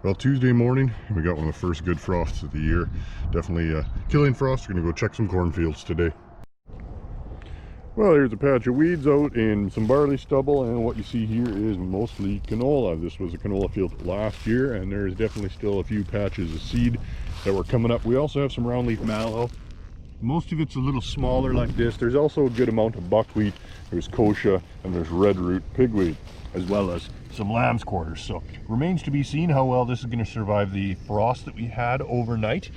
Well, Tuesday morning, we got one of the first good frosts of the year. Definitely killing frost. We're gonna go check some cornfields today. Well, here's a patch of weeds out in some barley stubble, and what you see here is mostly canola. This was a canola field last year, and there's definitely still a few patches of seed that were coming up. We also have some round leaf mallow. Most of it's a little smaller like this. There's also a good amount of buckwheat. There's kochia, and there's red root pigweed, as well as some lamb's quarters. So remains to be seen how well this is going to survive the frost that we had overnight.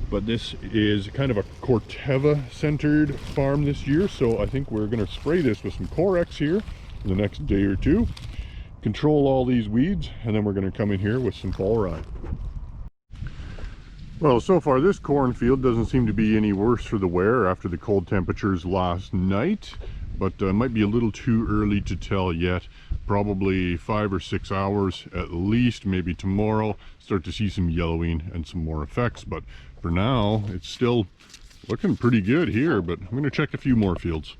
But this is kind of a Corteva centered farm this year, so I think we're going to spray this with some Corex here in the next day or two, control all these weeds, and then we're going to come in here with some fall rye. Well, so far this cornfield doesn't seem to be any worse for the wear after the cold temperatures last night, but it might be a little too early to tell yet. Probably 5 or 6 hours at least, maybe tomorrow, start to see some yellowing and some more effects. But for now, it's still looking pretty good here, but I'm going to check a few more fields.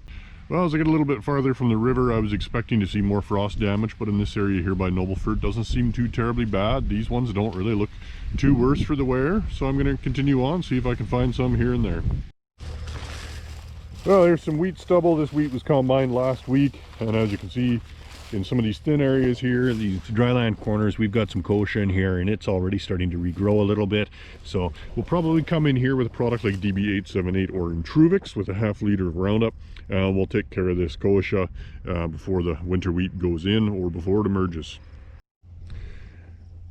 Well, as I get a little bit farther from the river, I was expecting to see more frost damage, but in this area here by Nobleford, it doesn't seem too terribly bad. These ones don't really look too worse for the wear, so I'm going to continue on, see if I can find some here and there. Well, there's some wheat stubble. This wheat was combined last week, and as you can see in some of these thin areas here, these dryland corners, we've got some kochia in here, and it's already starting to regrow a little bit. So we'll probably come in here with a product like DB878 or Intruvix with a ½ liter of Roundup. We'll take care of this kochia before the winter wheat goes in or before it emerges.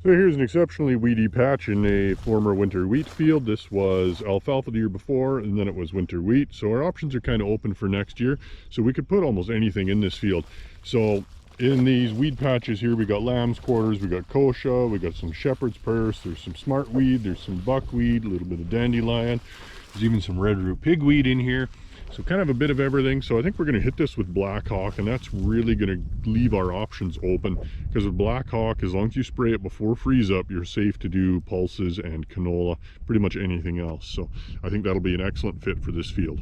So here's an exceptionally weedy patch in a former winter wheat field. This was alfalfa the year before, and then it was winter wheat. So our options are kind of open for next year. So we could put almost anything in this field. So in these weed patches here, we got lamb's quarters, we got kochia, we got some shepherd's purse, there's some smartweed, there's some buckwheat, a little bit of dandelion, there's even some red root pigweed in here. So kind of a bit of everything. So I think we're going to hit this with Black Hawk, and that's really going to leave our options open, because with Black Hawk, as long as you spray it before freeze up, you're safe to do pulses and canola, pretty much anything else. So I think that'll be an excellent fit for this field.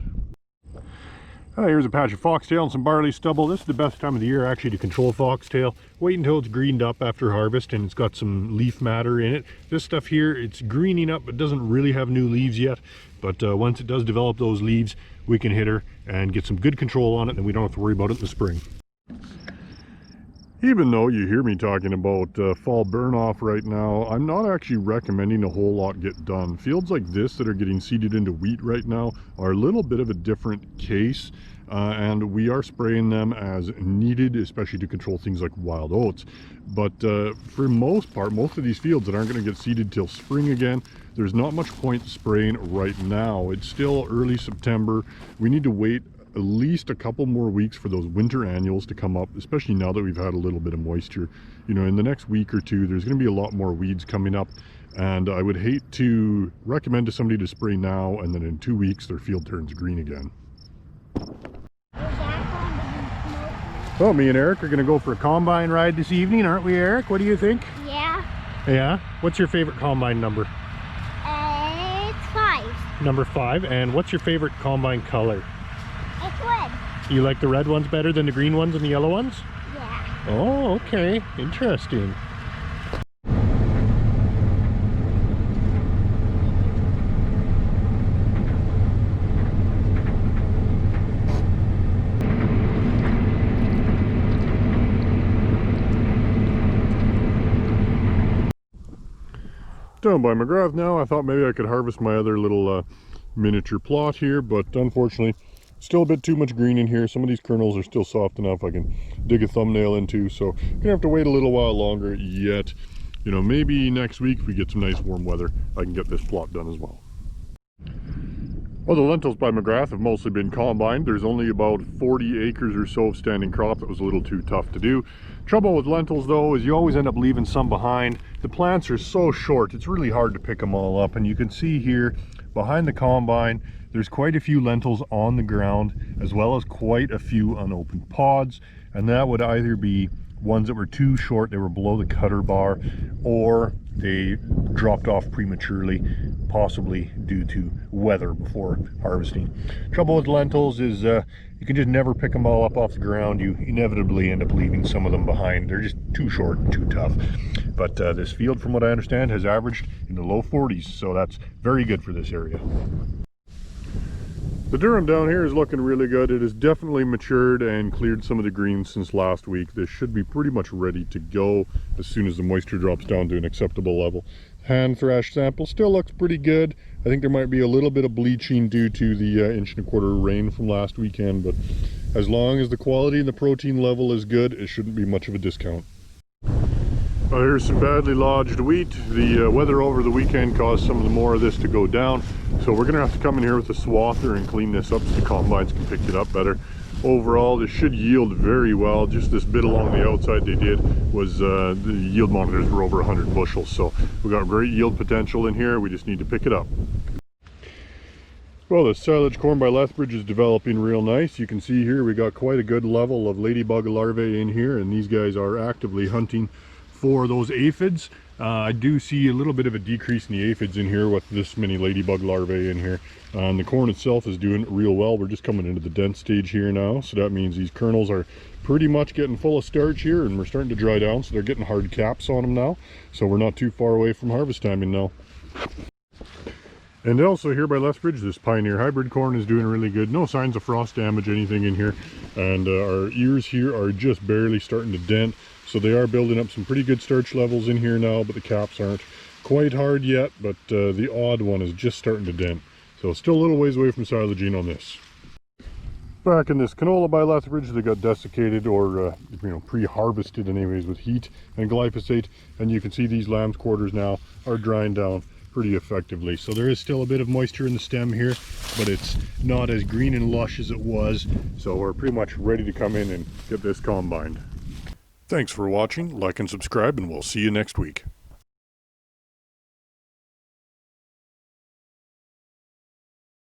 Here's a patch of foxtail and some barley stubble. This is the best time of the year actually to control foxtail. Wait until it's greened up after harvest and it's got some leaf matter in it. This stuff here, it's greening up but doesn't really have new leaves yet. But once it does develop those leaves, we can hit her and get some good control on it, and we don't have to worry about it in the spring. Even though you hear me talking about fall burn-off right now, I'm not actually recommending a whole lot get done. Fields like this that are getting seeded into wheat right now are a little bit of a different case, and we are spraying them as needed, especially to control things like wild oats. But for most part, most of these fields that aren't going to get seeded till spring again, there's not much point spraying right now. It's still early September. We need to wait at least a couple more weeks for those winter annuals to come up, especially now that we've had a little bit of moisture. You know, in the next week or two, there's going to be a lot more weeds coming up, and I would hate to recommend to somebody to spray now and then in 2 weeks their field turns green again. Well, me and Eric are going to go for a combine ride this evening, aren't we, Eric? What do you think? Yeah. Yeah? What's your favorite combine number? It's 5. Number 5. And what's your favorite combine color? It's red. You like the red ones better than the green ones and the yellow ones? Yeah. Oh, okay. Interesting. Down by McGrath now. I thought maybe I could harvest my other little miniature plot here, but unfortunately still a bit too much green in here. Some of these kernels are still soft enough I can dig a thumbnail into, so gonna have to wait a little while longer yet. You know, maybe next week if we get some nice warm weather, I can get this plot done as well. Well, the lentils by McGrath have mostly been combined. There's only about 40 acres or so of standing crop. That was a little too tough to do. Trouble with lentils though is you always end up leaving some behind. The plants are so short, it's really hard to pick them all up. And you can see here behind the combine, there's quite a few lentils on the ground, as well as quite a few unopened pods. And that would either be ones that were too short, they were below the cutter bar, or they dropped off prematurely, possibly due to weather before harvesting. Trouble with lentils is you can just never pick them all up off the ground. You inevitably end up leaving some of them behind. They're just too short and too tough. But this field, from what I understand, has averaged in the low 40s, so that's very good for this area. The durum down here is looking really good. It has definitely matured and cleared some of the greens since last week. This should be pretty much ready to go as soon as the moisture drops down to an acceptable level. Hand thrash sample still looks pretty good. I think there might be a little bit of bleaching due to the 1.25 inch rain from last weekend, but as long as the quality and the protein level is good, it shouldn't be much of a discount. Here's some badly lodged wheat. The weather over the weekend caused some of the more of this to go down, so we're gonna have to come in here with a swather and clean this up so the combines can pick it up better. Overall, this should yield very well. Just this bit along the outside they did was the yield monitors were over 100 bushels, so we got great yield potential in here. We just need to pick it up. Well, the silage corn by Lethbridge is developing real nice. You can see here we got quite a good level of ladybug larvae in here, and these guys are actively hunting for those aphids. I do see a little bit of a decrease in the aphids in here with this many ladybug larvae in here. And the corn itself is doing real well. We're just coming into the dent stage here now, so that means these kernels are pretty much getting full of starch here, and we're starting to dry down, so they're getting hard caps on them now. So we're not too far away from harvest timing now. And also here by Lethbridge, this Pioneer hybrid corn is doing really good. No signs of frost damage, anything in here. And our ears here are just barely starting to dent. So they are building up some pretty good starch levels in here now, but the caps aren't quite hard yet. But the odd one is just starting to dent. So still a little ways away from silaging on this. Back in this canola by Lethbridge, they got desiccated or pre-harvested anyways with heat and glyphosate. And you can see these lamb's quarters now are drying down pretty effectively. So there is still a bit of moisture in the stem here, but it's not as green and lush as it was. So we're pretty much ready to come in and get this combined. Thanks for watching. Like and subscribe, and we'll see you next week.